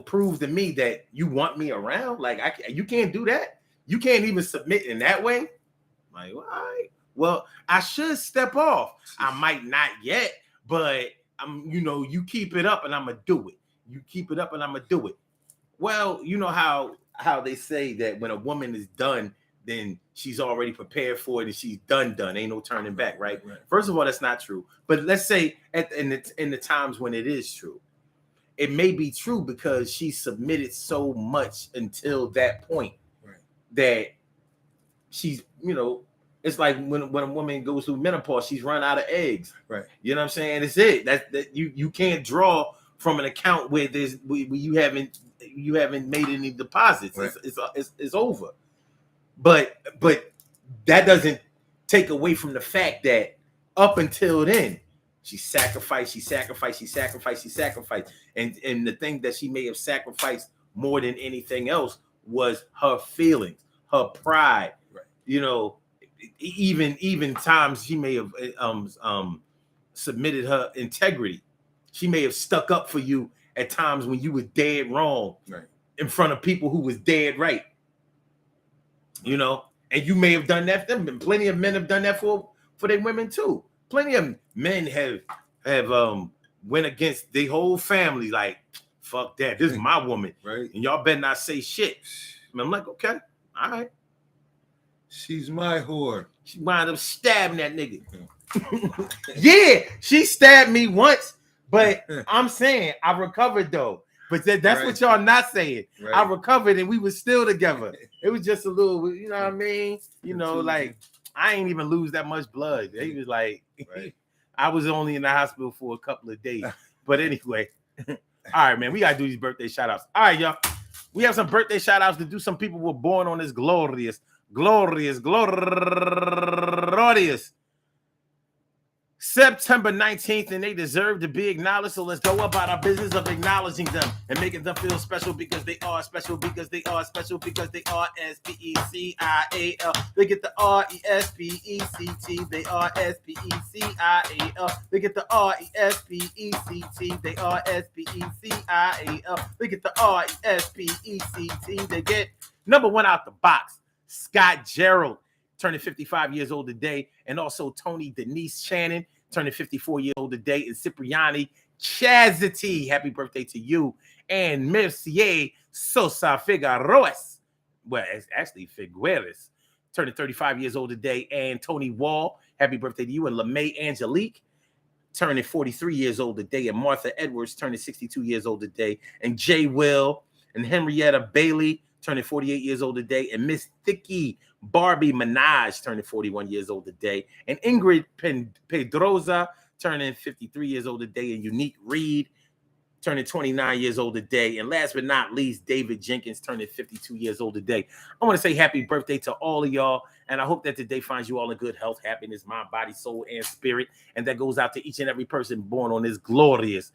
prove to me that you want me around? Like, you can't do that. You can't even submit in that way. Like, all right, well, I should step off. I might not yet, but you keep it up and I'm gonna do it. You keep it up and I'm gonna do it. Well, you know how they say that when a woman is done, then she's already prepared for it and she's done. Ain't no turning back, right? First of all, that's not true. But let's say in the times when it is true, it may be true because she submitted so much until that point that she's, it's like when a woman goes through menopause, she's run out of eggs. Right. You know what I'm saying? It's it. That you can't draw from an account where you haven't made any deposits. Right. It's over. But that doesn't take away from the fact that up until then, she sacrificed. And the thing that she may have sacrificed more than anything else was her feelings, her pride. Right. Even times she may have submitted her integrity. She may have stuck up for you at times when you were dead wrong, right, in front of people who was dead right. And you may have done that. Plenty of men have done that for their women too. Plenty of men have went against their whole family. Like, fuck that. This is my woman, right? And y'all better not say shit. And I'm like, okay, all right. She's my whore. She wound up stabbing that nigga. Yeah, she stabbed me once, but I'm saying I recovered though. But that's right. What y'all not saying. Right. I recovered and we were still together. It was just a little, you know what I mean? Like, I ain't even lose that much blood. He was like, right. I was only in the hospital for a couple of days. But anyway, all right, man, we got to do these birthday shout outs. All right, y'all. We have some birthday shout outs to do. Some people were born on this glorious September 19th, and they deserve to be acknowledged. So let's go about our business of acknowledging them and making them feel special because they are special, because they are special, because they are SPECIAL. They get the RESPECT. They are SPECIAL. They get the RESPECT. They are SPECIAL. They get the RESPECT. They get number one out the box, Scott Gerald, turning 55 years old today, and also Tony Denise Shannon, turning 54 years old today, and Cipriani Chazity, happy birthday to you, and Mercier Sosa Figueroas, well, it's actually Figueres, turning 35 years old today, and Tony Wall, happy birthday to you, and LeMay Angelique, turning 43 years old today, and Martha Edwards, turning 62 years old today, and Jay Will, and Henrietta Bailey, turning 48 years old today, and Miss Thicky Barbie Minaj, turning 41 years old today, and Ingrid Pedroza, turning 53 years old today, and Unique Reed, turning 29 years old today, and last but not least, David Jenkins, turning 52 years old today. I want to say happy birthday to all of y'all, and I hope that today finds you all in good health, happiness, mind, body, soul, and spirit, and that goes out to each and every person born on this glorious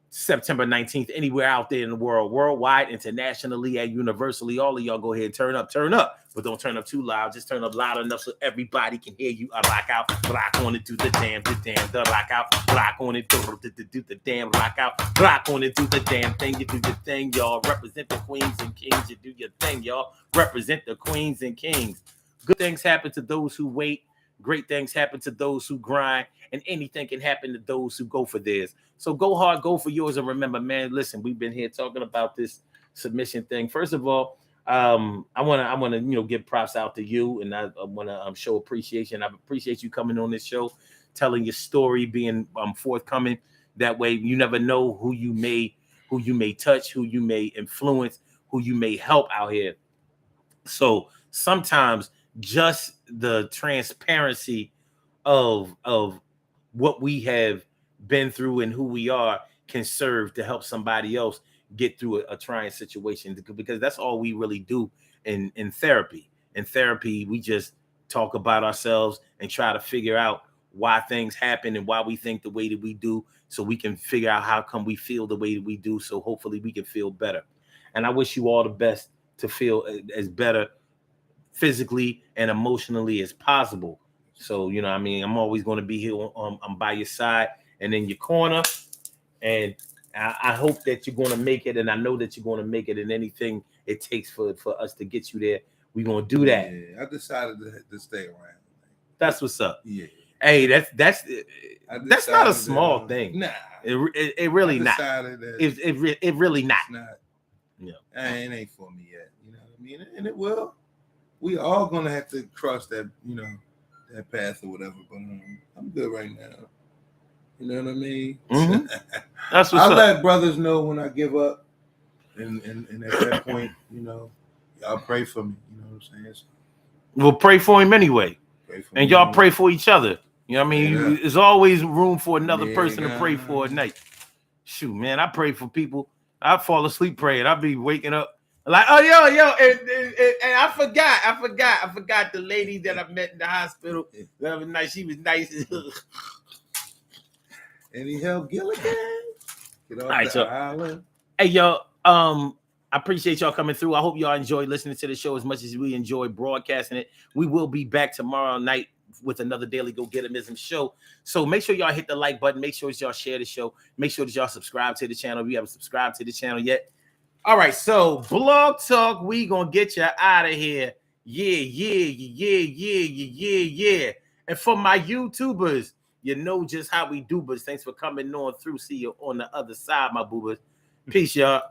September 19th, anywhere out there in the world, worldwide, internationally, and universally. All of y'all go ahead and turn up, but don't turn up too loud. Just turn up loud enough so everybody can hear you. Rock out, rock on it, do the damn, the rock out, rock on it, do the damn, rock out, rock on it, do the damn thing. You do your thing, y'all. Represent the queens and kings. You do your thing, y'all. Represent the queens and kings. Good things happen to those who wait. Great things happen to those who grind, and anything can happen to those who go for theirs. So go hard, go for yours, and remember, man, listen, we've been here talking about this submission thing. First of all, I want to give props out to you, and I want to show appreciation. I appreciate you coming on this show, telling your story, being forthcoming. That way, you never know who you may touch, who you may influence, who you may help out here. So sometimes just the transparency of what we have been through and who we are can serve to help somebody else get through a trying situation, because that's all we really do in therapy. In therapy, we just talk about ourselves and try to figure out why things happen and why we think the way that we do, so we can figure out how come we feel the way that we do, so hopefully we can feel better. And I wish you all the best to feel as better physically and emotionally as possible. So, you know, I mean, I'm always going to be here. I'm by your side and in your corner. And I hope that you're going to make it. And I know that you're going to make it, and anything it takes for us to get you there, we're going to do that. Yeah, I decided to stay around. That's what's up. Yeah. Hey, that's not a small thing. Nah. It really not. It really not. It's not. Yeah. It ain't for me yet. You know what I mean? And it will. We all gonna have to cross that, that path or whatever. But I'm good right now. You know what I mean? Mm-hmm. That's what's I'll up. let brothers know when I give up, and at that point, y'all pray for me. You know what I'm saying? So, we'll pray for him anyway, and y'all pray for each other. You know what I mean? Yeah. There's always room for another person to pray for at night. Shoot, man, I pray for people. I fall asleep praying. I'll be waking up like, oh, yo, and I forgot the lady that I met in the hospital the other night. She was nice. Any help, Gilligan? Get off right, the island. Hey, yo, I appreciate y'all coming through. I hope y'all enjoy listening to the show as much as we enjoy broadcasting it. We will be back tomorrow night with another Daily Gogetemism Show. So make sure y'all hit the like button. Make sure y'all share the show. Make sure that y'all subscribe to the channel if you haven't subscribed to the channel yet. All right, so Blog Talk, we gonna get you out of here. Yeah. And for my YouTubers, you know just how we do, but thanks for coming on through. See you on the other side, my boobers. Peace, y'all.